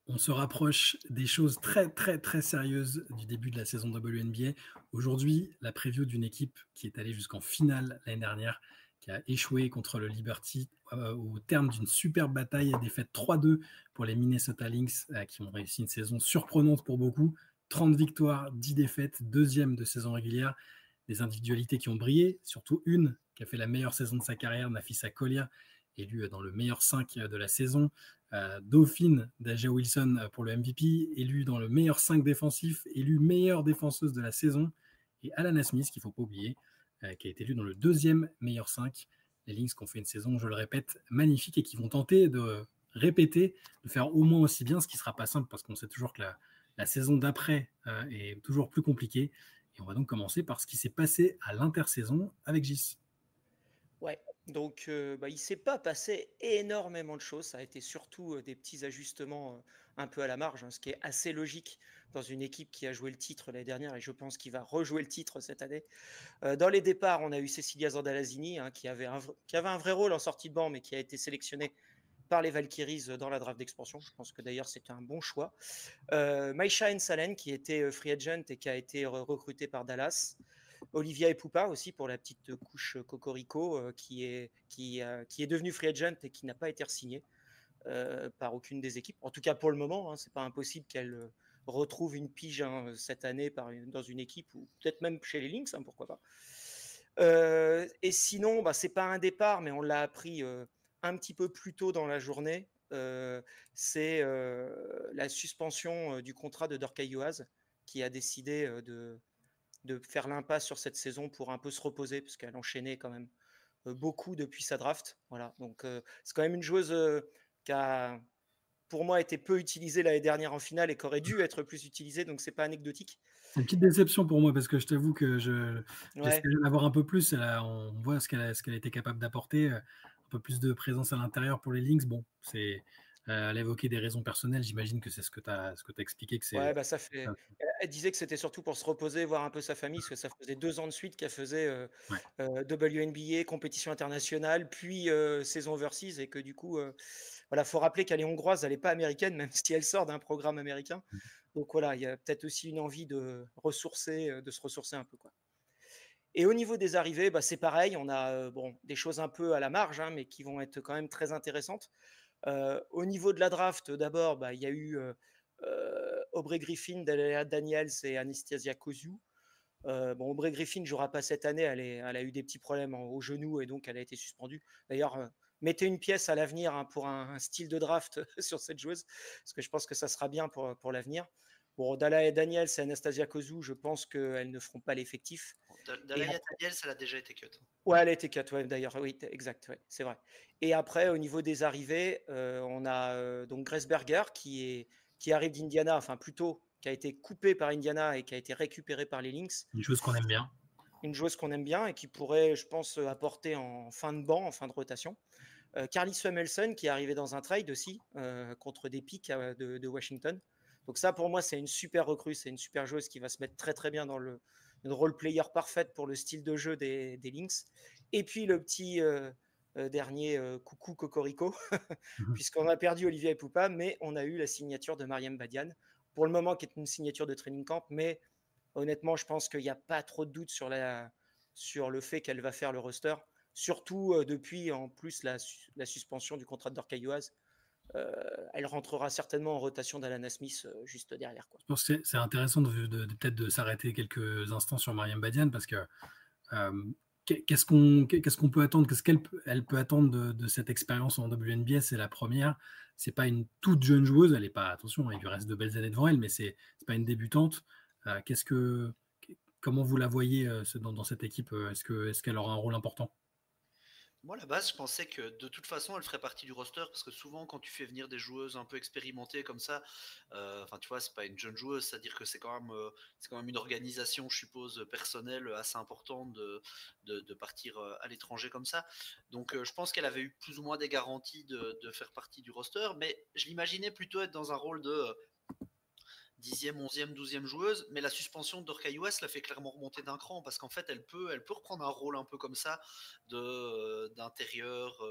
On se rapproche des choses très, très, très sérieuses du début de la saison WNBA. Aujourd'hui, la preview d'une équipe qui est allée jusqu'en finale l'année dernière, qui a échoué contre le Liberty au terme d'une superbe bataille et défaite 3-2 pour les Minnesota Lynx, qui ont réussi une saison surprenante pour beaucoup. 30 victoires, 10 défaites, deuxième de saison régulière. Des individualités qui ont brillé, surtout une qui a fait la meilleure saison de sa carrière, Nafisa Collier, élue dans le meilleur 5 de la saison. Dauphine d'Aja Wilson pour le MVP, élue dans le meilleur 5 défensif, élue meilleure défenseuse de la saison. Et Alana Smith, qu'il ne faut pas oublier, qui a été élue dans le deuxième meilleur 5. Les Lynx qui ont fait une saison, je le répète, magnifique et qui vont tenter de répéter, de faire au moins aussi bien, ce qui ne sera pas simple parce qu'on sait toujours que la saison d'après est toujours plus compliquée. Et on va donc commencer par ce qui s'est passé à l'intersaison avec Gis. Ouais, donc il ne s'est pas passé énormément de choses. Ça a été surtout des petits ajustements un peu à la marge, hein, ce qui est assez logique dans une équipe qui a joué le titre l'année dernière et je pense qu'il va rejouer le titre cette année. Dans les départs, on a eu Cecilia Zandalazini hein, qui avait un vrai rôle en sortie de banc, mais qui a été sélectionnée par les Valkyries dans la draft d'expansion. Je pense que d'ailleurs c'était un bon choix. Maïcha Ensalen qui était free agent et qui a été recrutée par Dallas. Olivia Epupa aussi pour la petite couche Cocorico qui est devenue free agent et qui n'a pas été re-signée par aucune des équipes. En tout cas pour le moment, hein, c'est pas impossible qu'elle retrouve une pige hein, cette année dans une équipe ou peut-être même chez les Lynx, hein, pourquoi pas. Et sinon, c'est pas un départ, mais on l'a appris un petit peu plus tôt dans la journée. C'est la suspension du contrat de Dorcas Yoaz qui a décidé de faire l'impasse sur cette saison pour un peu se reposer, parce qu'elle enchaînait quand même beaucoup depuis sa draft. Voilà. Donc, c'est quand même une joueuse qui a, pour moi, été peu utilisée l'année dernière en finale et qui aurait dû être plus utilisée, donc c'est pas anecdotique. C'est une petite déception pour moi parce que je t'avoue que Ouais. j'espérais en avoir un peu plus. On voit ce qu'elle a été capable d'apporter, un peu plus de présence à l'intérieur pour les Lynx. Bon, elle a évoqué des raisons personnelles. J'imagine que c'est ce que tu as expliqué que Ouais, c'est. ça fait. Elle disait que c'était surtout pour se reposer, voir un peu sa famille, parce que ça faisait 2 ans de suite qu'elle faisait Ouais. WNBA, compétition internationale, puis saison overseas, et que du coup, voilà, faut rappeler qu'elle est hongroise, elle n'est pas américaine, même si elle sort d'un programme américain. Donc voilà, il y a peut-être aussi une envie de se ressourcer un peu, quoi. Et au niveau des arrivées, c'est pareil, on a bon, des choses un peu à la marge, hein, mais qui vont être quand même très intéressantes. Au niveau de la draft, d'abord, il y a eu Aubrey Griffin, Dalia Daniels et Anastasia Kozu. Bon, Aubrey Griffin ne jouera pas cette année, elle a eu des petits problèmes au genou et donc elle a été suspendue. D'ailleurs, mettez une pièce à l'avenir hein, pour un style de draft sur cette joueuse, parce que je pense que ça sera bien pour l'avenir. Bon, Dalia Daniels et Anastasia Kozu, je pense qu'elles ne feront pas l'effectif. Et Dalaya Daniels, elle a déjà été cut. ouais, elle a été cut, ouais, d'ailleurs, oui, exact, ouais, c'est vrai. Et après, au niveau des arrivées, on a donc Grace Berger qui arrive d'Indiana, enfin plutôt qui a été coupé par Indiana et qui a été récupéré par les Lynx. Une chose qu'on aime bien. Une joueuse qu'on aime bien et qui pourrait, je pense, apporter en fin de banc, en fin de rotation. Carly Swamelson qui est arrivée dans un trade aussi contre des pics de Washington. Donc ça, pour moi, c'est une super recrue, c'est une super joueuse qui va se mettre très très bien dans le role player parfaite pour le style de jeu des Lynx. Et puis le petit dernier coucou Cocorico, puisqu'on a perdu Olivier Poupa, mais on a eu la signature de Mariam Badian, pour le moment qui est une signature de training camp, mais honnêtement, je pense qu'il n'y a pas trop de doute sur le fait qu'elle va faire le roster, surtout depuis en plus la suspension du contrat de Dorcas Yoaz. Elle rentrera certainement en rotation d'Alana Smith juste derrière, quoi. Je pense que c'est intéressant peut-être de s'arrêter quelques instants sur Mariam Badian parce que qu'est-ce qu'on peut attendre, qu'est-ce qu'elle peut attendre de cette expérience en WNBA. C'est la première, c'est pas une toute jeune joueuse, elle est pas, attention, il lui reste de belles années devant elle, mais c'est pas une débutante. Comment vous la voyez dans cette équipe, est-ce qu'elle aura un rôle important? Moi, à la base, je pensais que de toute façon, elle ferait partie du roster parce que souvent, quand tu fais venir des joueuses un peu expérimentées comme ça, enfin, tu vois, c'est pas une jeune joueuse, c'est-à-dire que c'est quand même une organisation, je suppose, personnelle assez importante de partir à l'étranger comme ça. Donc, je pense qu'elle avait eu plus ou moins des garanties de faire partie du roster, mais je l'imaginais plutôt être dans un rôle de 10e, 11e, 12e joueuse, mais la suspension de Dorcas US la fait clairement remonter d'un cran parce qu'en fait, elle peut reprendre un rôle un peu comme ça d'intérieur,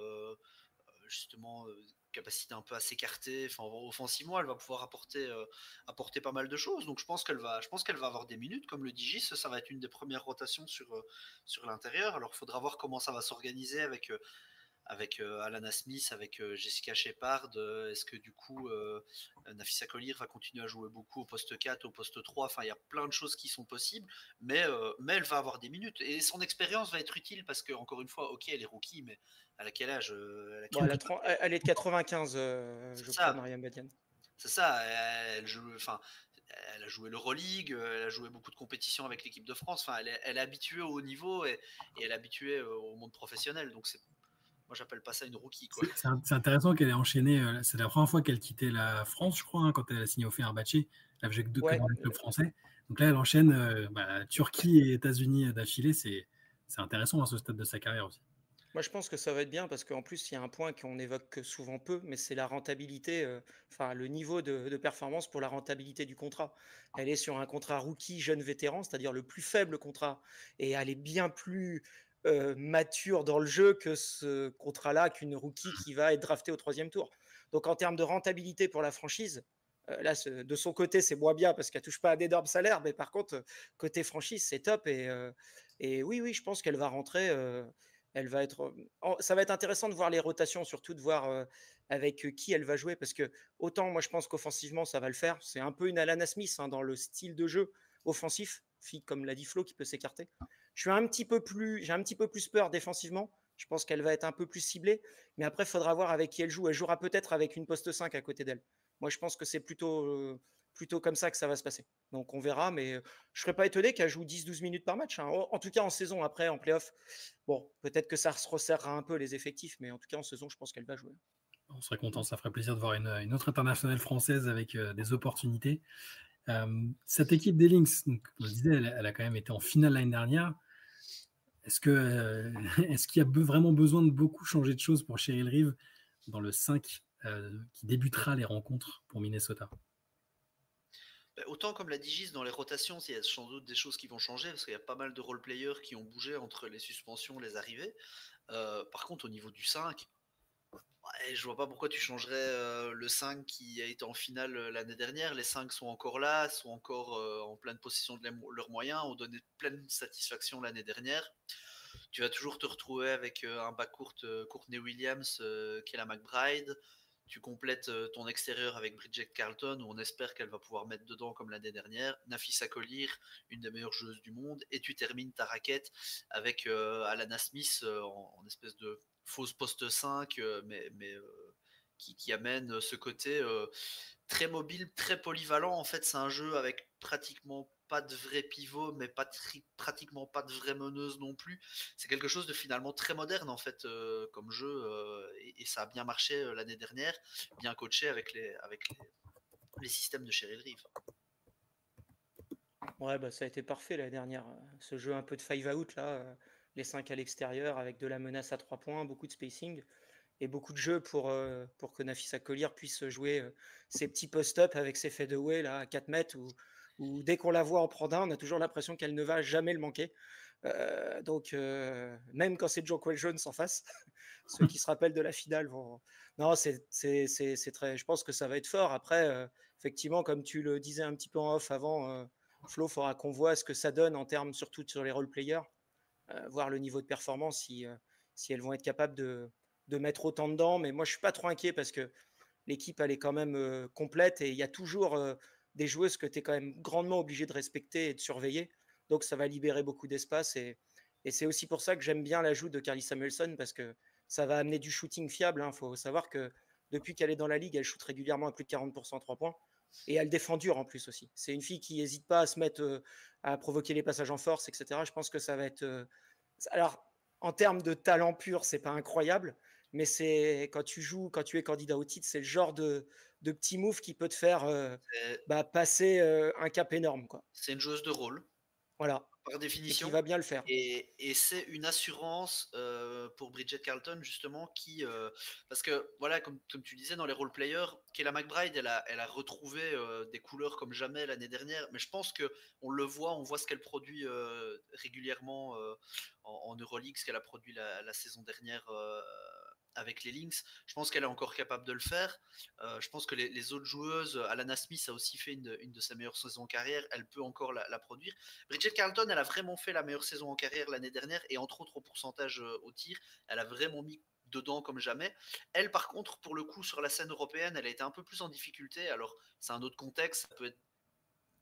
justement, capacité un peu à s'écarter. Enfin, offensivement, elle va pouvoir apporter pas mal de choses. Donc je pense qu'elle va avoir des minutes. Comme le dit Gis, ça va être une des premières rotations sur l'intérieur. Alors il faudra voir comment ça va s'organiser avec Alana Smith, avec Jessica Shepard. Est-ce que du coup Nafisa Collier va continuer à jouer beaucoup au poste 4, au poste 3? Enfin, il y a plein de choses qui sont possibles, mais elle va avoir des minutes et son expérience va être utile parce que, encore une fois, ok, elle est rookie, mais elle a quel âge? Bon, elle est de 95, je crois, Mariam Badian. C'est ça, elle a joué l'Euroleague, elle a joué beaucoup de compétitions avec l'équipe de France. Enfin, elle est habituée au haut niveau et elle est habituée au monde professionnel. Donc moi, j'appelle pas ça une rookie, quoi. C'est intéressant qu'elle ait enchaîné. C'est la première fois qu'elle quittait la France, je crois, hein, quand elle a signé au Fenerbahçe. Elle avait que 2 clubs français. Donc là, elle enchaîne Turquie et États-Unis d'affilée. C'est intéressant à ce stade de sa carrière aussi. Moi, je pense que ça va être bien parce qu'en plus, il y a un point qu'on évoque souvent peu, mais c'est la rentabilité, le niveau de performance pour la rentabilité du contrat. Elle est sur un contrat rookie jeune vétéran, c'est-à-dire le plus faible contrat, et elle est bien plus mature dans le jeu que ce contrat-là, qu'une rookie qui va être draftée au 3e tour. Donc, en termes de rentabilité pour la franchise, là, de son côté, c'est moins bien parce qu'elle ne touche pas à d'énormes salaires, mais par contre, côté franchise, c'est top. Et oui, je pense qu'elle va rentrer. Elle va être. Ça va être intéressant de voir les rotations, surtout de voir avec qui elle va jouer, parce que autant moi je pense qu'offensivement ça va le faire. C'est un peu une Alana Smith dans le style de jeu offensif, fille comme l'a dit Flo, qui peut s'écarter. J'ai un petit peu plus peur défensivement. Je pense qu'elle va être un peu plus ciblée, mais après il faudra voir avec qui elle joue. Elle jouera peut-être avec une poste 5 à côté d'elle. Moi je pense que c'est plutôt comme ça que ça va se passer. Donc on verra, mais je ne serais pas étonné qu'elle joue 10-12 minutes par match. En tout cas en saison, après en playoff. Bon, peut-être que ça se resserrera un peu les effectifs, mais en tout cas en saison, je pense qu'elle va jouer. On serait content, ça ferait plaisir de voir une autre internationale française avec des opportunités. Cette équipe des Lynx, donc, on le disait, elle a quand même été en finale l'année dernière. Est-ce qu'il y a vraiment besoin de beaucoup changer de choses pour Cheryl Reeve dans le 5 qui débutera les rencontres pour Minnesota? Autant comme l'a dit Gis, dans les rotations, il y a sans doute des choses qui vont changer, parce qu'il y a pas mal de role-players qui ont bougé entre les suspensions, les arrivées. Par contre, au niveau du 5, je vois pas pourquoi tu changerais le 5 qui a été en finale l'année dernière. Les 5 sont encore là, sont encore en pleine possession de leurs moyens, ont donné pleine satisfaction l'année dernière. Tu vas toujours te retrouver avec un backcourt Courtney Williams, Kayla McBride. Tu complètes ton extérieur avec Bridget Carlton, où on espère qu'elle va pouvoir mettre dedans comme l'année dernière. Nafisa Collier, une des meilleures joueuses du monde. Et tu termines ta raquette avec Alana Smith en espèce de fausse poste 5, qui amène ce côté très mobile, très polyvalent. En fait, c'est un jeu avec pratiquement pas de vrai pivot, mais pratiquement pas de vraie meneuse non plus. C'est quelque chose de finalement très moderne en fait comme jeu, et ça a bien marché l'année dernière, bien coaché avec les systèmes de Cheryl Reeve. Ouais, ça a été parfait l'année dernière. Ce jeu un peu de 5 out là, les 5 à l'extérieur avec de la menace à 3 points, beaucoup de spacing et beaucoup de jeux pour que Nafisa Collier puisse jouer ses petits post-up avec ses fadeaway là à 4 mètres où dès qu'on la voit en prendre un, on a toujours l'impression qu'elle ne va jamais le manquer. Donc même quand c'est Joe Quell Jones en face, ceux qui se rappellent de la finale vont. Non, c'est très. Je pense que ça va être fort. Après, effectivement, comme tu le disais un petit peu en off avant, Flo, il faudra qu'on voit ce que ça donne en termes, surtout sur les role players, voir le niveau de performance si elles vont être capables de mettre autant dedans. Mais moi, je suis pas trop inquiet parce que l'équipe elle est quand même complète et il y a toujours des joueuses que tu es quand même grandement obligé de respecter et de surveiller. Donc ça va libérer beaucoup d'espace et c'est aussi pour ça que j'aime bien l'ajout de Carly Samuelson parce que ça va amener du shooting fiable. Il faut savoir que depuis qu'elle est dans la ligue, elle shoot régulièrement à plus de 40% à 3 points et elle défend dur en plus aussi. C'est une fille qui n'hésite pas à se mettre à provoquer les passages en force, etc. Je pense que ça va être... Alors, en termes de talent pur, c'est pas incroyable, mais c'est quand tu es candidat au titre, c'est le genre de petit move qui peut te faire passer un cap énorme, quoi. C'est une joueuse de rôle. Voilà. Par définition. Et qui va bien le faire. Et c'est une assurance pour Bridget Carlton, justement, parce que, voilà, comme tu disais, dans les role-players, Kayla McBride, elle a retrouvé des couleurs comme jamais l'année dernière, mais je pense qu'on le voit, on voit ce qu'elle produit régulièrement en Euroleague, ce qu'elle a produit la saison dernière avec les Lynx. Je pense qu'elle est encore capable de le faire. Je pense que les autres joueuses, Alana Smith a aussi fait une de ses meilleures saisons en carrière. Elle peut encore la produire. Bridget Carleton, elle a vraiment fait la meilleure saison en carrière l'année dernière et entre autres au pourcentage au tir. Elle a vraiment mis dedans comme jamais. Elle, par contre, pour le coup, sur la scène européenne, elle a été un peu plus en difficulté. Alors, c'est un autre contexte. Ça peut être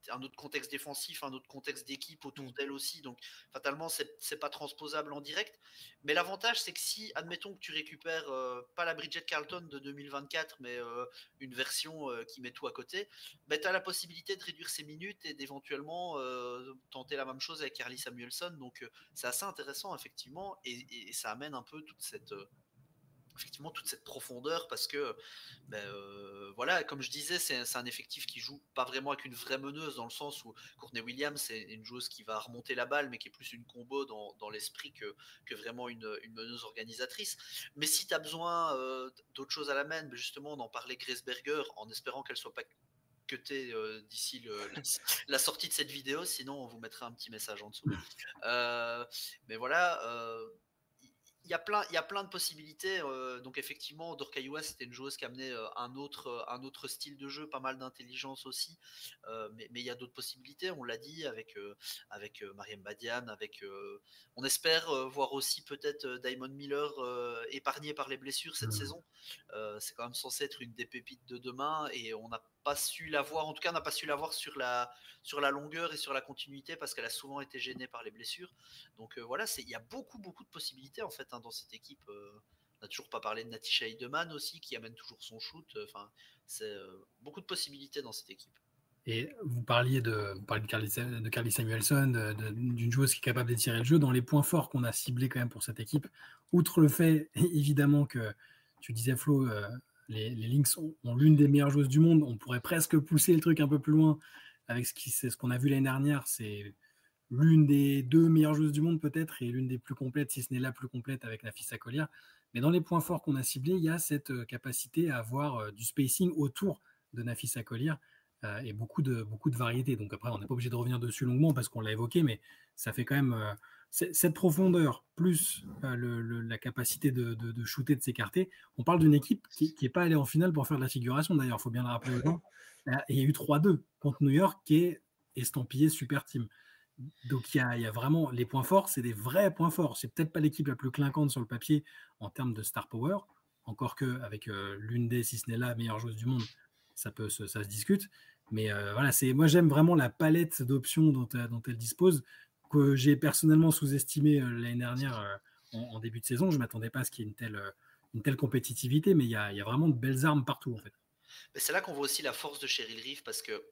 un autre contexte défensif, un autre contexte d'équipe autour d'elle aussi, donc fatalement c'est pas transposable en direct, mais l'avantage c'est que si, admettons que tu récupères pas la Bridget Carleton de 2024, mais une version qui met tout à côté, ben, tu as la possibilité de réduire ses minutes et d'éventuellement tenter la même chose avec Carly Samuelson, donc c'est assez intéressant effectivement, et ça amène un peu toute cette profondeur, parce que voilà, comme je disais, c'est un effectif qui joue pas vraiment avec une vraie meneuse, dans le sens où Courtney Williams c'est une joueuse qui va remonter la balle mais qui est plus une combo dans l'esprit que vraiment une meneuse organisatrice. Mais si tu as besoin d'autres choses à la main, justement on en parlait Grace en espérant qu'elle soit pas cutée d'ici la sortie de cette vidéo, sinon on vous mettra un petit message en dessous. Mais voilà, il y a plein de possibilités. Donc effectivement, Dorcayoua, c'était une joueuse qui amenait un autre style de jeu, pas mal d'intelligence aussi. Mais il y a d'autres possibilités, on l'a dit, avec Mariam Badian, on espère voir aussi peut-être Diamond Miller épargné par les blessures cette saison. C'est quand même censé être une des pépites de demain, et on n'a pas su la voir, en tout cas on n'a pas su la voir sur la longueur et sur la continuité, parce qu'elle a souvent été gênée par les blessures. Donc voilà, il y a beaucoup de possibilités en fait dans cette équipe. On n'a toujours pas parlé de Natisha Heidemann aussi, qui amène toujours son shoot. Enfin, c'est beaucoup de possibilités dans cette équipe. Et vous parliez de Carly Samuelson, d'une joueuse qui est capable d'étirer le jeu. Dans les points forts qu'on a ciblés quand même pour cette équipe, outre le fait évidemment que tu disais Flo, les Lynx ont l'une des meilleures joueuses du monde, on pourrait presque pousser le truc un peu plus loin avec ce qu'on a vu l'année dernière. C'est l'une des 2 meilleures joueuses du monde peut-être, et l'une des plus complètes, si ce n'est la plus complète, avec Nafisa Collier. Mais dans les points forts qu'on a ciblés, il y a cette capacité à avoir du spacing autour de Nafisa Collier, et beaucoup de variétés. Donc après, on n'est pas obligé de revenir dessus longuement parce qu'on l'a évoqué, mais ça fait quand même cette profondeur plus la capacité de shooter, de s'écarter. On parle d'une équipe qui n'est pas allée en finale pour faire de la figuration, d'ailleurs, il faut bien le rappeler aux gens. Il y a eu 3-2 contre New York, qui est estampillé super team. Donc il y a vraiment les points forts, c'est des vrais points forts. C'est peut-être pas l'équipe la plus clinquante sur le papier en termes de star power, encore qu'avec l'une des, si ce n'est la meilleure joueuse du monde, ça se discute. Mais voilà, moi j'aime vraiment la palette d'options dont elle dispose, que j'ai personnellement sous-estimé l'année dernière en début de saison. Je ne m'attendais pas à ce qu'il y ait une telle compétitivité, mais il y a vraiment de belles armes partout en fait. Mais c'est là qu'on voit aussi la force de Cheryl Reeve, parce que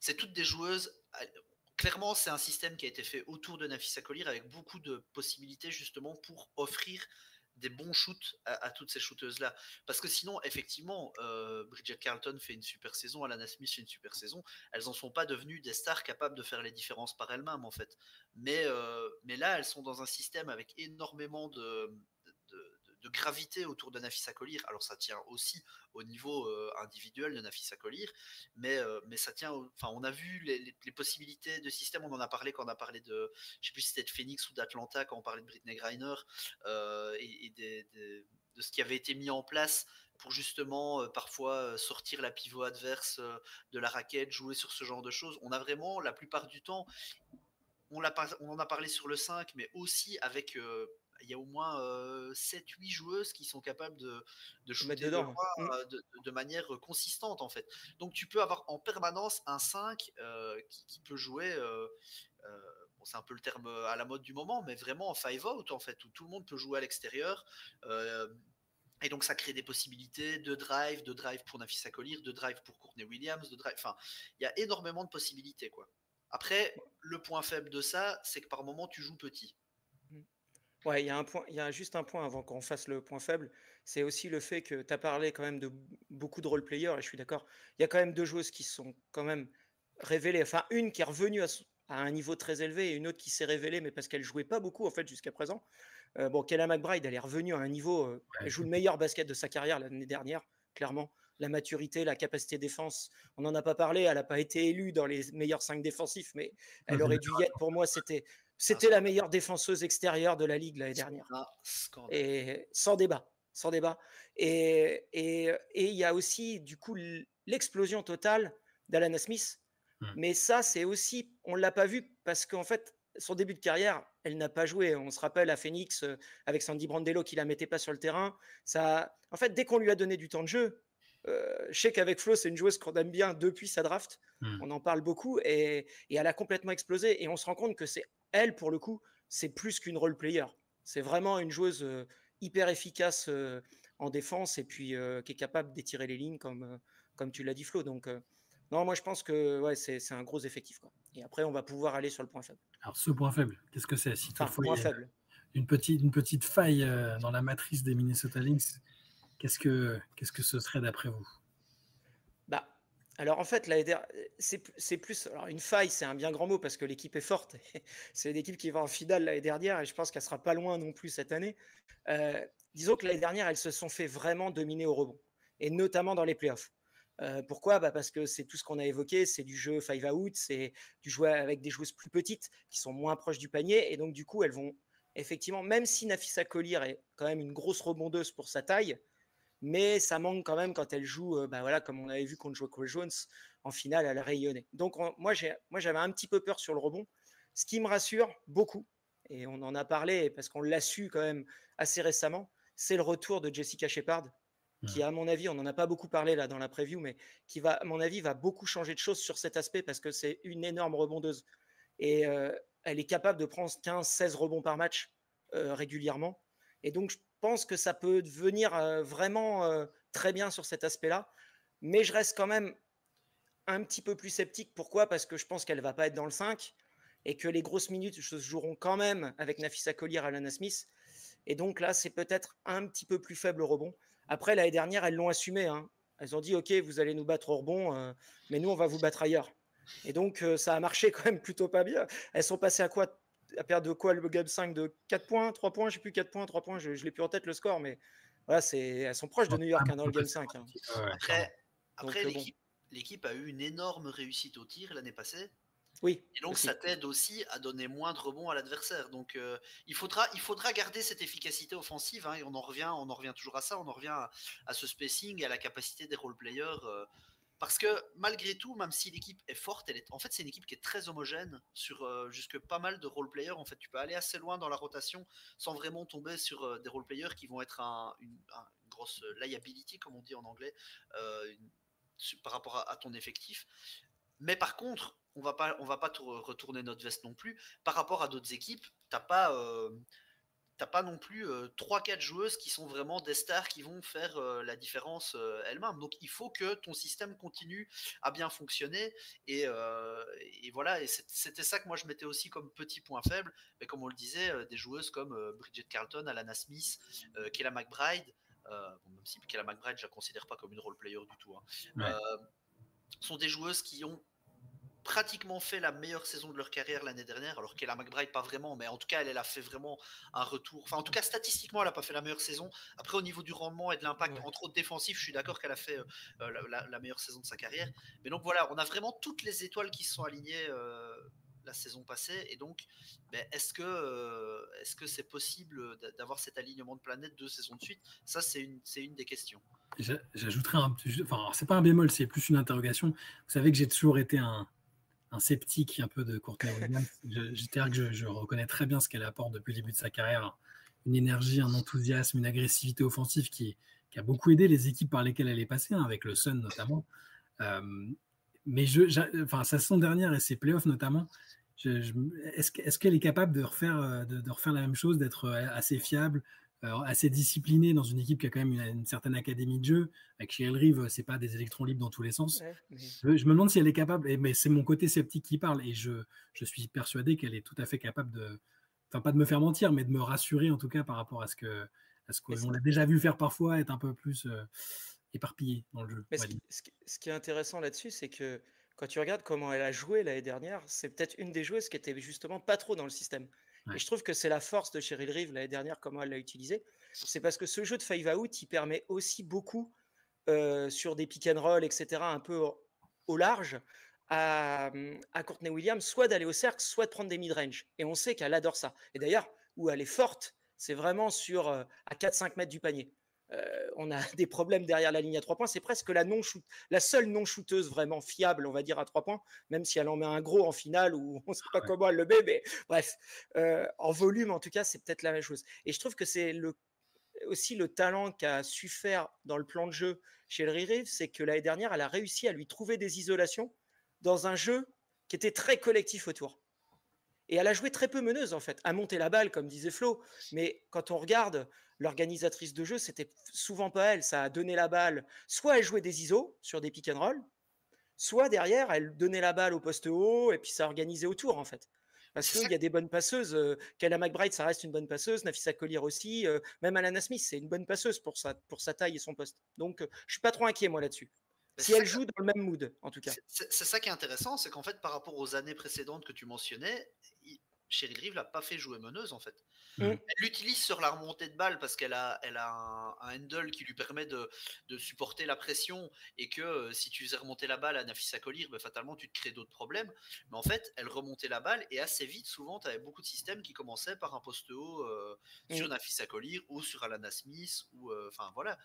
c'est toutes des joueuses. Clairement, c'est un système qui a été fait autour de Nafisa Collier, avec beaucoup de possibilités justement pour offrir des bons shoots à toutes ces shooteuses-là. Parce que sinon, effectivement, Bridget Carleton fait une super saison, Alana Smith fait une super saison, elles n'en sont pas devenues des stars capables de faire les différences par elles-mêmes, en fait. Mais là, elles sont dans un système avec énormément de gravité autour de Nafisa Collier. Alors ça tient aussi au niveau individuel de Nafisa Collier, mais ça tient, enfin on a vu les possibilités de système, on en a parlé quand on a parlé de, je sais plus si c'était de Phoenix ou d'Atlanta, quand on parlait de Brittney Griner, et de ce qui avait été mis en place pour justement parfois sortir la pivot adverse de la raquette, jouer sur ce genre de choses. On a vraiment, la plupart du temps, on en a parlé sur le 5, mais aussi avec il y a au moins 7-8 joueuses qui sont capables de shooter de manière consistante en fait. Donc tu peux avoir en permanence un 5 qui peut jouer, bon, c'est un peu le terme à la mode du moment, mais vraiment en 5-out en fait, où tout le monde peut jouer à l'extérieur. Et donc ça crée des possibilités de drive pour Nafisa Collier, de drive pour Courtney Williams, enfin il y a énormément de possibilités quoi. Après, le point faible de ça, c'est que par moment tu joues petit. Ouais, il y a juste un point avant qu'on fasse le point faible, c'est aussi le fait que tu as parlé quand même de beaucoup de role-players, et je suis d'accord, il y a quand même 2 joueuses qui sont quand même révélées, enfin une qui est revenue à un niveau très élevé, et une autre qui s'est révélée, mais parce qu'elle jouait pas beaucoup en fait jusqu'à présent. Bon, Kayla McBride, elle est revenue à un niveau, elle joue le meilleur basket de sa carrière l'année dernière, clairement. La maturité, la capacité défense, on n'en a pas parlé, elle n'a pas été élue dans les meilleurs 5 défensifs, mais elle aurait dû y être. Pour moi, c'était la meilleure défenseuse extérieure de la ligue l'année dernière. Et sans débat. sans débat. Et il y a aussi, du coup, l'explosion totale d'Alana Smith. Mais ça, c'est aussi, on ne l'a pas vu parce qu'en fait, son début de carrière, elle n'a pas joué. On se rappelle à Phoenix avec Sandy Brandello qui ne la mettait pas sur le terrain. Ça, en fait, dès qu'on lui a donné du temps de jeu, je sais qu'avec Flo, c'est une joueuse qu'on aime bien depuis sa draft. On en parle beaucoup et elle a complètement explosé. Et on se rend compte que c'est elle, pour le coup, c'est plus qu'une role player. C'est vraiment une joueuse hyper efficace en défense et puis qui est capable d'étirer les lignes comme tu l'as dit, Flo. Donc, non, moi je pense que ouais, c'est un gros effectif, quoi. Et après, on va pouvoir aller sur le point faible. Alors, ce point faible, qu'est-ce que c'est? Si toutefois point il y a faible. une petite faille dans la matrice des Minnesota Lynx, qu'est-ce que ce serait d'après vous? Bah, alors en fait, c'est plus. Alors une faille, c'est un bien grand mot parce que l'équipe est forte. C'est une équipe qui va en finale l'année dernière et je pense qu'elle sera pas loin non plus cette année. Disons que l'année dernière, elles se sont fait vraiment dominer au rebond et notamment dans les playoffs. Pourquoi? Parce que c'est tout ce qu'on a évoqué, c'est du jeu 5 out, c'est du jeu avec des joueuses plus petites qui sont moins proches du panier et donc du coup elles vont effectivement, même si Nafisa Collier est quand même une grosse rebondeuse pour sa taille, mais ça manque quand même quand elle joue, voilà, comme on avait vu contre Joe Jones en finale, elle rayonnait. Donc moi j'avais un petit peu peur sur le rebond. Ce qui me rassure beaucoup, et on en a parlé parce qu'on l'a su quand même assez récemment, c'est le retour de Jessica Shepard, qui à mon avis, on n'en a pas beaucoup parlé là dans la preview, mais qui va, à mon avis, va beaucoup changer de choses sur cet aspect parce que c'est une énorme rebondeuse. Et elle est capable de prendre 15-16 rebonds par match régulièrement. Et donc, je pense que ça peut devenir vraiment très bien sur cet aspect-là. Mais je reste quand même un petit peu plus sceptique. Pourquoi? Parce que je pense qu'elle ne va pas être dans le 5 et que les grosses minutes se joueront quand même avec Nafisa Collier et Alana Smith. Et donc là, c'est peut-être un petit peu plus faible au rebond. Après, l'année dernière, elles l'ont assumé. Hein. Elles ont dit, OK, vous allez nous battre au rebond, mais nous, on va vous battre ailleurs. Et donc, ça a marché quand même plutôt pas bien. Elles sont passées à quoi? À perdre de quoi le game 5 de 4 points, 3 points, je sais plus 4 points, 3 points, je l'ai plus en tête le score, mais voilà, elles sont proches de New York dans le game 5. Hein. Après l'équipe a eu une énorme réussite au tir l'année passée. Oui. Et donc ça t'aide aussi à donner moins de rebonds à l'adversaire. Donc il faudra garder cette efficacité offensive. Hein, et on en revient toujours à ça. On en revient à ce spacing, à la capacité des role-players. Parce que malgré tout, même si l'équipe est forte, en fait c'est une équipe qui est très homogène sur jusque pas mal de role-players. En fait, tu peux aller assez loin dans la rotation sans vraiment tomber sur des role-players qui vont être une grosse liability, comme on dit en anglais, par rapport à ton effectif. Mais par contre, on va pas retourner notre veste non plus. Par rapport à d'autres équipes, t'as pas non plus 3-4 joueuses qui sont vraiment des stars qui vont faire la différence elles-mêmes. Donc il faut que ton système continue à bien fonctionner. Et voilà, et c'était ça que moi je mettais aussi comme petit point faible. Mais comme on le disait, des joueuses comme Bridget Carlton, Alana Smith, Kayla McBride, même si Kayla McBride, je la considère pas comme une role player du tout, hein, sont des joueuses qui ont pratiquement fait la meilleure saison de leur carrière l'année dernière, alors Kayla McBride pas vraiment, mais en tout cas elle a fait vraiment un retour, enfin en tout cas statistiquement elle a pas fait la meilleure saison. Après au niveau du rendement et de l'impact, entre autres défensif, je suis d'accord qu'elle a fait la meilleure saison de sa carrière. Mais donc voilà, on a vraiment toutes les étoiles qui se sont alignées la saison passée, et donc est-ce que c'est possible d'avoir cet alignement de planète 2 saisons de suite? Ça c'est une des questions. J'ajouterais enfin c'est pas un bémol, c'est plus une interrogation. Vous savez que j'ai toujours été un sceptique un peu de Courtney Williams. Je reconnais très bien ce qu'elle apporte depuis le début de sa carrière. Une énergie, un enthousiasme, une agressivité offensive qui a beaucoup aidé les équipes par lesquelles elle est passée, hein, avec le Sun notamment. Mais sa saison dernière et ses playoffs notamment, est-ce qu'elle est capable de refaire la même chose, d'être assez fiable, assez disciplinée dans une équipe qui a quand même une certaine académie de jeu? Avec Cheryl Reeve, c'est pas des électrons libres dans tous les sens. Je me demande si elle est capable, mais c'est mon côté sceptique qui parle, et je suis persuadé qu'elle est tout à fait capable enfin pas de me faire mentir, mais de me rassurer en tout cas par rapport à ce qu'on l'a déjà vu faire parfois, être un peu plus éparpillé dans le jeu. Ce qui est intéressant là-dessus, c'est que quand tu regardes comment elle a joué l'année dernière, c'est peut-être une des joueuses qui était justement pas trop dans le système. Et je trouve que c'est la force de Cheryl Reeve l'année dernière, comment elle l'a utilisé. C'est parce que ce jeu de 5 out, il permet aussi beaucoup sur des pick and roll, etc., un peu au large, à Courtney Williams, soit d'aller au cercle, soit de prendre des mid-range. Et on sait qu'elle adore ça. Et d'ailleurs, où elle est forte, c'est vraiment à 4-5 mètres du panier. on a des problèmes derrière la ligne à 3 points. C'est presque la seule non-shooteuse vraiment fiable, on va dire, à 3 points, même si elle en met un gros en finale ou on ne sait pas comment elle le met, mais bref, en volume, en tout cas, c'est peut-être la même chose. Et je trouve que c'est aussi le talent qu'a su faire dans le plan de jeu chez le Reeve, c'est que l'année dernière, elle a réussi à lui trouver des isolations dans un jeu qui était très collectif autour. Et elle a joué très peu meneuse, en fait, à monter la balle, comme disait Flo. Mais quand on regarde l'organisatrice de jeu, c'était souvent pas elle. Ça a donné la balle. Soit elle jouait des ISO sur des pick and roll, soit derrière, elle donnait la balle au poste haut et puis ça organisait autour, en fait. Parce qu'il y a des bonnes passeuses. Kayla McBride, ça reste une bonne passeuse. Nafisa Collier aussi. Même Alana Smith, c'est une bonne passeuse pour sa taille et son poste. Donc, je ne suis pas trop inquiet, moi, là-dessus. Si elle joue dans le même mood, en tout cas. C'est ça qui est intéressant, c'est qu'en fait, par rapport aux années précédentes que tu mentionnais, Cheryl Reeve l'a pas fait jouer meneuse, en fait. Elle l'utilise sur la remontée de balle parce qu'elle a un handle qui lui permet de supporter la pression et que si tu faisais remonter la balle à Nafisa Collier, fatalement tu te crées d'autres problèmes. Mais en fait, elle remontait la balle et assez vite, souvent, tu avais beaucoup de systèmes qui commençaient par un poste haut sur Nafisa Collier ou sur Alana Smith enfin voilà.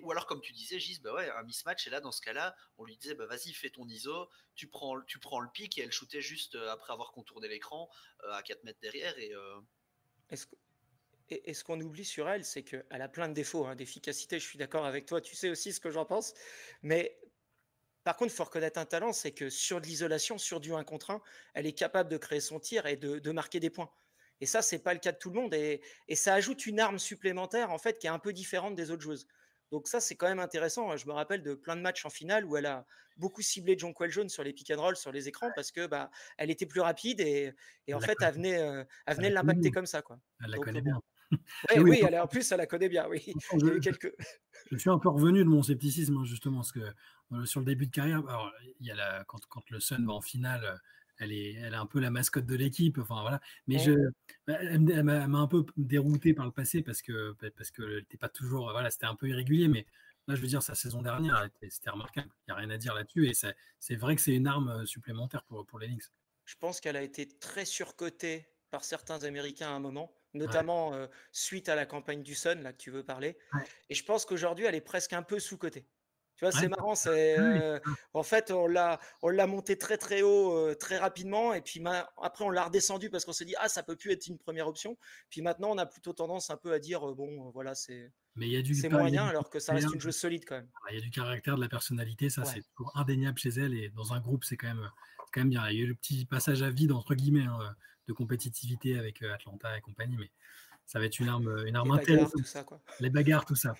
Ou alors, comme tu disais, Gis, un mismatch, et là, dans ce cas-là, on lui disait vas-y, fais ton ISO, tu prends le pic, et elle shootait juste après avoir contourné l'écran à 4 mètres derrière. Et ce qu'on oublie sur elle, c'est qu'elle a plein de défauts, hein, d'efficacité. Je suis d'accord avec toi, tu sais aussi ce que j'en pense. Mais par contre, il faut reconnaître un talent, c'est que sur de l'isolation, sur du 1 contre 1, elle est capable de créer son tir et de marquer des points. Et ça, c'est pas le cas de tout le monde. Et ça ajoute une arme supplémentaire, en fait, qui est un peu différente des autres joueuses. Donc ça, c'est quand même intéressant. Je me rappelle de plein de matchs en finale où elle a beaucoup ciblé Jonquel Jones sur les pick and roll, sur les écrans, parce que elle était plus rapide et en fait, elle venait l'impacter comme ça, quoi. Elle la connaît bien. Oui, en plus, elle la connaît bien. Oui. Il y a eu quelques... Je suis un peu revenu de mon scepticisme, hein, justement, parce que sur le début de carrière, alors, il y a quand le Sun va en finale, elle est un peu la mascotte de l'équipe. Enfin, voilà. Mais elle m'a un peu dérouté par le passé parce que n'était pas toujours. Voilà, c'était un peu irrégulier. Mais là, je veux dire, sa saison dernière, c'était remarquable. Il n'y a rien à dire là-dessus. Et c'est vrai que c'est une arme supplémentaire pour les Lynx. Je pense qu'elle a été très surcotée par certains Américains à un moment, notamment suite à la campagne du Sun, là que tu veux parler. Ouais. Et je pense qu'aujourd'hui, elle est presque un peu sous-cotée. Tu vois, c'est marrant. En fait, on l'a montée très très haut, très rapidement, et puis après on l'a redescendu parce qu'on s'est dit ça peut plus être une première option. Puis maintenant, on a plutôt tendance un peu à dire voilà, c'est moyen, alors que ça reste une joueuse solide quand même. Il y a du caractère, de la personnalité, ça c'est toujours indéniable chez elle, et dans un groupe c'est quand même bien. Il y a eu le petit passage à vide entre guillemets de compétitivité avec Atlanta et compagnie, mais ça va être une arme intéressante. Tout ça, quoi. Les bagarres, tout ça.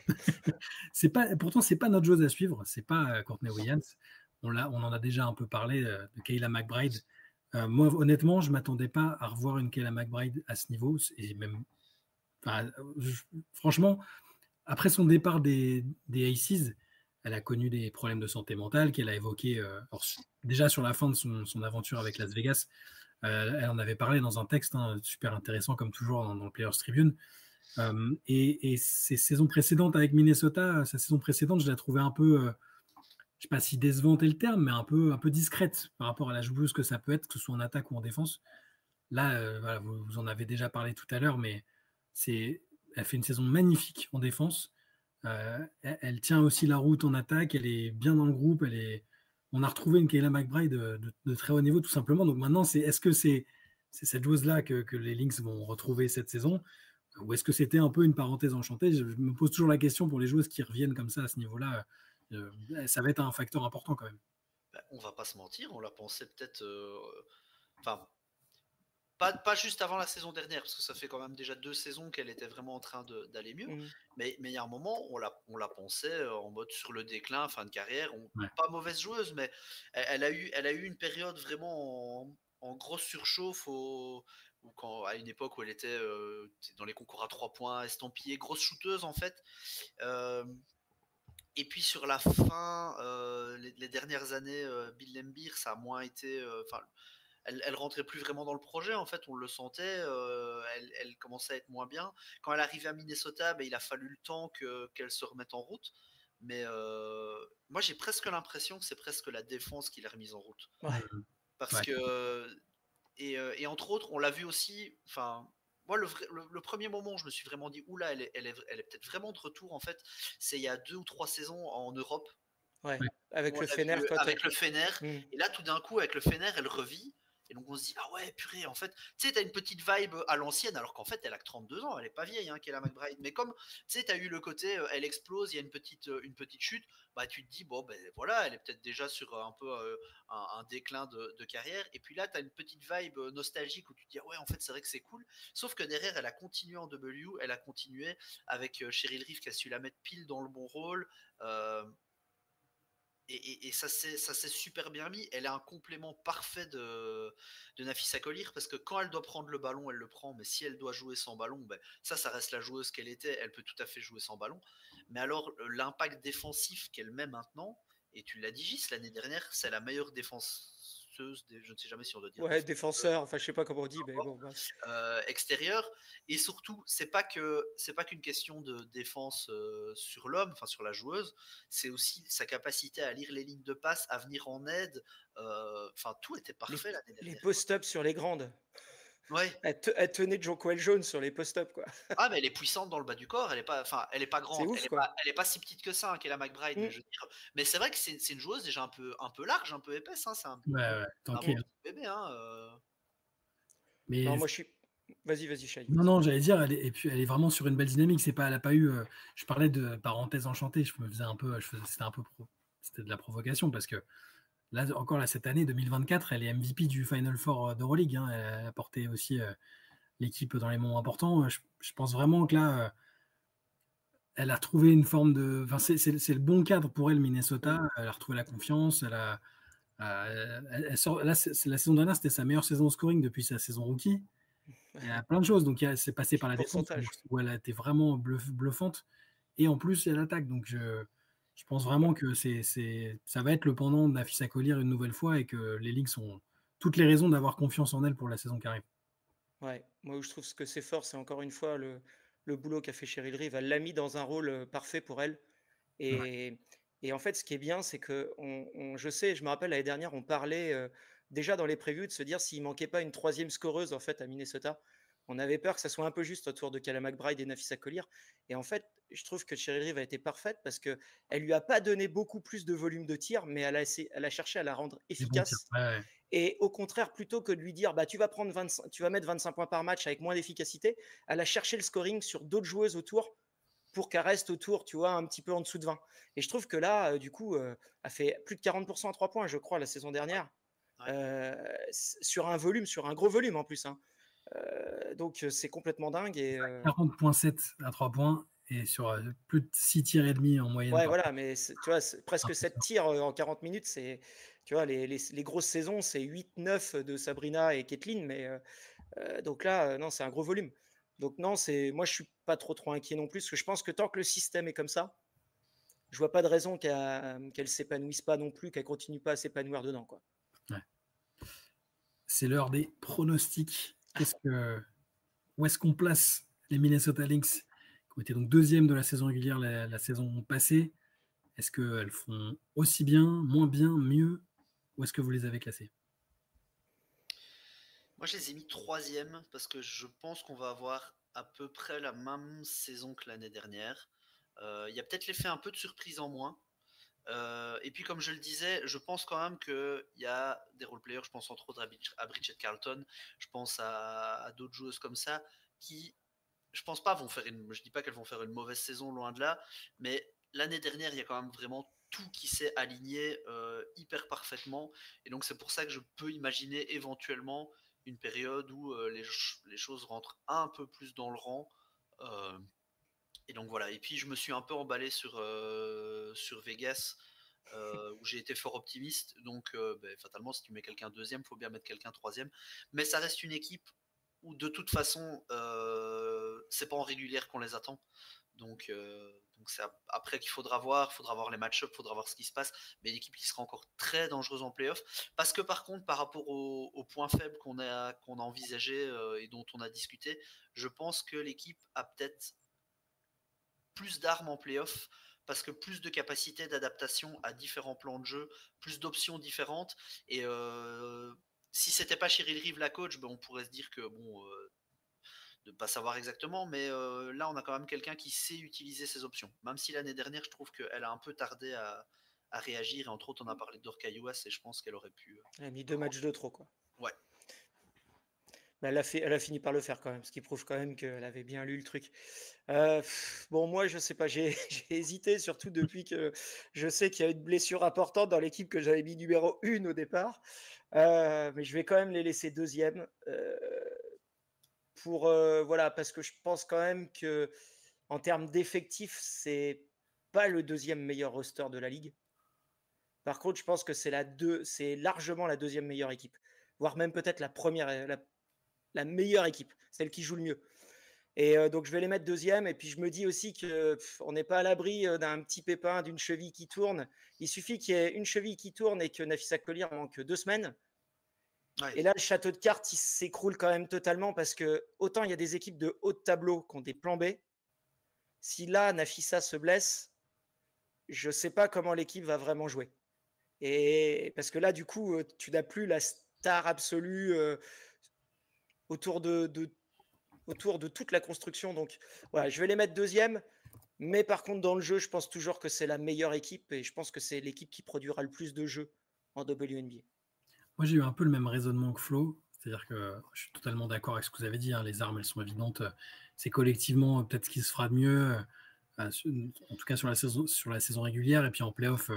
Pourtant, c'est pas notre joueuse à suivre, c'est pas Courtney Williams. On en a déjà un peu parlé de Kayla McBride. Moi, honnêtement, je m'attendais pas à revoir une Kayla McBride à ce niveau, et même, franchement, après son départ des Aces, elle a connu des problèmes de santé mentale qu'elle a évoqués déjà sur la fin de son aventure avec Las Vegas. Elle en avait parlé dans un texte super intéressant, comme toujours dans le Players Tribune. Et ses saisons précédentes avec Minnesota, sa saison précédente, je la trouvais un peu, je ne sais pas si décevante est le terme, mais un peu discrète par rapport à la joueuse que ça peut être, que ce soit en attaque ou en défense. Là, voilà, vous en avez déjà parlé tout à l'heure, mais elle fait une saison magnifique en défense. Elle tient aussi la route en attaque. Elle est bien dans le groupe. On a retrouvé une Kayla McBride de très haut niveau, tout simplement. Donc maintenant, est-ce que c'est cette joueuse-là que les Lynx vont retrouver cette saison, ou est-ce que c'était un peu une parenthèse enchantée? Je me pose toujours la question pour les joueuses qui reviennent comme ça à ce niveau-là. Ça va être un facteur important quand même. On va pas se mentir, on l'a pensé peut-être... Pas juste avant la saison dernière, parce que ça fait quand même déjà 2 saisons qu'elle était vraiment en train d'aller mieux. Mais il y a un moment, on la pensait en mode sur le déclin, fin de carrière. Pas mauvaise joueuse, mais elle a eu une période vraiment en grosse surchauffe à une époque où elle était dans les concours à 3 points, estampillée, grosse shooteuse en fait. Et puis sur la fin, les dernières années, Bill Laimbeer, ça a moins été... Elle rentrait plus vraiment dans le projet, en fait, on le sentait, elle commençait à être moins bien. Quand elle arrivait à Minnesota, il a fallu le temps qu'elle se remette en route. Mais moi, j'ai presque l'impression que c'est presque la défense qui l'a remise en route. Parce que... Et entre autres, on l'a vu aussi, moi, le premier moment où je me suis vraiment dit, oula, elle est peut-être vraiment de retour, en fait, c'est il y a 2 ou 3 saisons en Europe. Ouais, avec On le l'a Fener, vu toi, avec le Fener. Hmm. Et là, tout d'un coup, avec le Fener, elle revit. Et donc, on se dit, ah ouais, purée, en fait, tu sais, t'as une petite vibe à l'ancienne, alors qu'en fait, elle a que 32 ans, elle est pas vieille, hein, Kayla McBride. Mais comme, tu sais, t'as eu le côté, elle explose, il y a une petite chute, bah, tu te dis, bon, ben voilà, elle est peut-être déjà sur un peu un déclin de carrière. Et puis là, t'as une petite vibe nostalgique où tu te dis, ah ouais, en fait, c'est vrai que c'est cool. Sauf que derrière, elle a continué en W, elle a continué avec Cheryl Reeve qui a su la mettre pile dans le bon rôle. Euh, et ça s'est super bien mis. Elle a un complément parfait de Nafisa Collir parce que quand elle doit prendre le ballon, elle le prend. Mais si elle doit jouer sans ballon, ben, ça reste la joueuse qu'elle était. Elle peut tout à fait jouer sans ballon. Mais alors, l'impact défensif qu'elle met maintenant, et tu l'as dit, Gis, l'année dernière, c'est la meilleure défenseuse. Je ne sais jamais si on doit dire Ouais, défenseur, enfin, je sais pas comment on dit, mais bon, bref. extérieur. Et surtout, c'est pas qu'une question de défense sur l'homme, enfin sur la joueuse, c'est aussi sa capacité à lire les lignes de passe, à venir en aide. Enfin, tout était parfait l'année Les dernière. post-ups sur les grandes. Ouais. Elle tenait Jonquel Jones sur les post-ups, quoi. Ah, mais elle est puissante dans le bas du corps. Elle est pas C'est grande. ouf, quoi. Elle est pas si petite que ça, hein, Kayla McBride. Mm. Mais c'est vrai que c'est une joueuse déjà un peu large, un peu épaisse. Hein, c'est Ouais, un tanké, bon hein. petit bébé. Hein, Mais Non, moi, je suis. Vas-y, Shai. non, j'allais dire, et puis elle est vraiment sur une belle dynamique. C'est pas, elle a pas eu. Je parlais de parenthèse enchantée. Je me faisais un peu, c'était un peu c'était de la provocation parce que là, encore là, cette année 2024, elle est MVP du Final Four d'Euroleague. Hein. Elle a porté aussi l'équipe dans les moments importants. Je pense vraiment que là, elle a retrouvé une forme de. Enfin, c'est le bon cadre pour elle, Minnesota. Elle a retrouvé la confiance. Elle sort, là, la saison dernière, c'était sa meilleure saison de scoring depuis sa saison rookie. Il y a plein de choses. Donc, c'est passé par la défense Pourcentage. où elle a été vraiment bluffante. Et en plus, il y a l'attaque. Donc, je pense vraiment que ça va être le pendant de Nafisa Collier une nouvelle fois et que les ligues ont toutes les raisons d'avoir confiance en elle pour la saison qui arrive. Ouais, moi où je trouve que c'est fort, c'est encore une fois le boulot qu'a fait Cheryl Reeve. Elle l'a mis dans un rôle parfait pour elle. Ouais. Et en fait, ce qui est bien, c'est que je sais, je me rappelle l'année dernière, on parlait déjà dans les previews de se dire s'il manquait pas une troisième scoreuse en fait à Minnesota. On avait peur que ça soit un peu juste autour de Kayla McBride et Nafisa Collier. Et en fait, je trouve que Cheryl Reeve a été parfaite parce que elle lui a pas donné beaucoup plus de volume de tir, mais elle a cherché à la rendre Les bons tirs. efficace. Ouais. Et au contraire, plutôt que de lui dire bah, tu vas mettre 25 points par match avec moins d'efficacité, elle a cherché le scoring sur d'autres joueuses autour pour qu'elle reste autour, tu vois, un petit peu en dessous de 20. Et je trouve que là, du coup, elle fait plus de 40% à 3 points, je crois, la saison dernière, ouais. sur un gros volume en plus. Hein. Donc, c'est complètement dingue. Et, 40,7 à 3 points et sur plus de 6 tirs et demi en moyenne. ouais, Par voilà, mais tu vois, presque 7 impressionnant. tirs en 40 minutes, c'est, tu vois, les grosses saisons, c'est 8-9 de Sabrina et Kathleen, mais donc là, non, c'est un gros volume. Donc non, moi, je suis pas trop inquiet non plus, parce que je pense que tant que le système est comme ça, je vois pas de raison qu'elle s'épanouisse pas non plus, qu'elle continue pas à s'épanouir dedans, quoi. Ouais. C'est l'heure des pronostics. Où est-ce qu'on place les Minnesota Lynx qui ont été donc deuxième de la saison régulière la saison passée? Est-ce qu'elles font aussi bien, moins bien, mieux? Où est-ce que vous les avez classées? Moi, je les ai mis troisième parce que je pense qu'on va avoir à peu près la même saison que l'année dernière. Il y a peut-être l'effet un peu de surprise en moins. Et puis, comme je le disais, je pense quand même qu'il y a des role-players, je pense entre autres à Bridget Carlton, je pense à d'autres joueuses comme ça, qui, je pense pas, je dis pas qu'elles vont faire une mauvaise saison, loin de là, mais l'année dernière, il y a quand même vraiment tout qui s'est aligné hyper parfaitement. Et donc, c'est pour ça que je peux imaginer éventuellement une période où les choses rentrent un peu plus dans le rang. Euh, et donc voilà. Et puis je me suis un peu emballé sur Vegas, où j'ai été fort optimiste. Donc fatalement, si tu mets quelqu'un deuxième, il faut bien mettre quelqu'un troisième. Mais ça reste une équipe où de toute façon, c'est pas en régulière qu'on les attend. Donc c'est après qu'il faudra voir les match-ups, il faudra voir ce qui se passe. Mais une équipe qui sera encore très dangereuse en playoff. Parce que par contre, par rapport aux points faibles qu'on a envisagé et dont on a discuté, je pense que l'équipe a peut-être plus d'armes en playoff parce que plus de capacité d'adaptation à différents plans de jeu, plus d'options différentes. Et si c'était pas Cheryl Reeve la coach, on pourrait se dire que bon, pas savoir exactement, mais là on a quand même quelqu'un qui sait utiliser ses options. Même si l'année dernière, je trouve qu'elle a un peu tardé à réagir, et entre autres on a parlé d'Orcaillouas et je pense qu'elle aurait pu. Elle a mis 2 matchs de trop, quoi. Ouais. Mais elle a fini par le faire quand même, ce qui prouve quand même qu'elle avait bien lu le truc. Bon, moi, je sais pas, j'ai hésité, surtout depuis que je sais qu'il y a une blessure importante dans l'équipe que j'avais mis numéro 1 au départ. Mais je vais quand même les laisser deuxième. Voilà, parce que je pense quand même que en termes d'effectifs, c'est pas le deuxième meilleur roster de la ligue. Par contre, je pense que c'est largement la deuxième meilleure équipe, voire même peut-être la meilleure équipe, celle qui joue le mieux. Et donc, je vais les mettre deuxième. Et puis, je me dis aussi qu'on n'est pas à l'abri d'un petit pépin, d'une cheville qui tourne. Il suffit qu'il y ait une cheville qui tourne et que Nafisa Collier manque 2 semaines. Ouais. Et là, le château de cartes, il s'écroule quand même totalement parce que autant il y a des équipes de haut de tableau qui ont des plans B. Si là, Nafisa se blesse, je ne sais pas comment l'équipe va vraiment jouer. Et parce que là, du coup, tu n'as plus la star absolue autour de toute la construction. Donc, voilà, je vais les mettre deuxième. Mais par contre, dans le jeu, je pense toujours que c'est la meilleure équipe et je pense que c'est l'équipe qui produira le plus de jeux en WNBA. Moi, j'ai eu un peu le même raisonnement que Flo. C'est-à-dire que je suis totalement d'accord avec ce que vous avez dit. Hein, les armes, elles sont évidentes. C'est collectivement peut-être ce qui se fera de mieux, en tout cas sur la saison régulière. Et puis en play-off,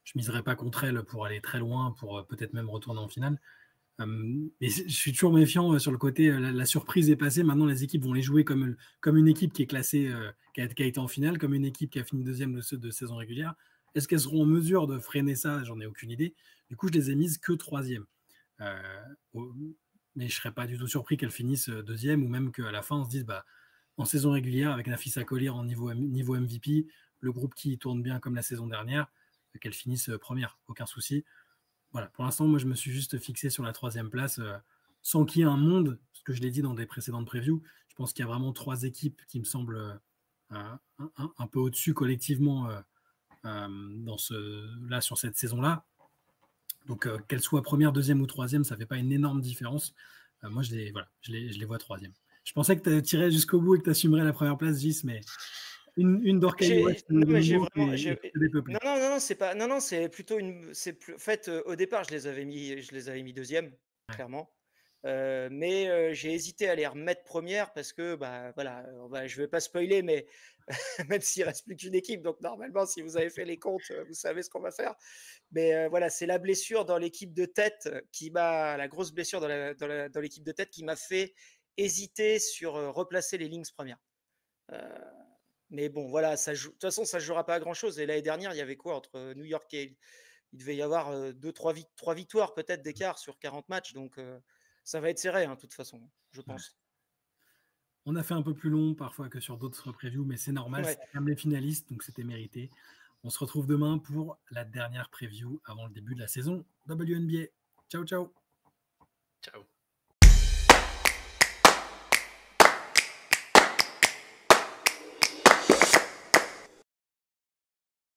je ne miserai pas contre elle pour aller très loin, pour peut-être même retourner en finale. Et je suis toujours méfiant sur le côté la surprise est passée. Maintenant, les équipes vont les jouer comme une équipe qui est classée, qui a été en finale, comme une équipe qui a fini deuxième de saison régulière. Est-ce qu'elles seront en mesure de freiner ça? J'en ai aucune idée. Du coup, je les ai mises que troisième. Mais je ne serais pas du tout surpris qu'elles finissent deuxième ou même qu'à la fin, on se dise en saison régulière, avec Nafisa Collier en niveau MVP, le groupe qui tourne bien comme la saison dernière, qu'elles finissent première. Aucun souci. Voilà, pour l'instant, moi, je me suis juste fixé sur la troisième place sans qu'il y ait un monde, ce que je l'ai dit dans des précédentes previews. Je pense qu'il y a vraiment 3 équipes qui me semblent un peu au-dessus collectivement là, sur cette saison-là. Donc, qu'elles soient première, deuxième ou troisième, ça ne fait pas une énorme différence. Moi, je les vois troisième. Je pensais que tu tirais jusqu'au bout et que tu assumerais la première place, Gis, mais une d'Orcaillouas. Non, c'est pas. Non, c'est plutôt une. En fait, au départ, je les avais mis deuxième, clairement. Mais j'ai hésité à les remettre première parce que, voilà, je vais pas spoiler, mais même s'il reste plus qu'une équipe, donc normalement, si vous avez fait les comptes, vous savez ce qu'on va faire. Mais voilà, c'est la blessure dans l'équipe de tête la grosse blessure dans l'équipe de tête qui m'a fait hésiter sur replacer les Lynx premières. Mais bon, voilà, de toute façon, ça ne jouera pas à grand-chose. Et l'année dernière, il y avait quoi entre New York et... Il devait y avoir 3 victoires peut-être d'écart sur 40 matchs. Donc, ça va être serré, de toute façon, je pense. Ouais. On a fait un peu plus long parfois que sur d'autres previews, mais c'est normal. Ouais. C'est comme les finalistes, donc c'était mérité. On se retrouve demain pour la dernière preview avant le début de la saison WNBA. Ciao, ciao. Ciao.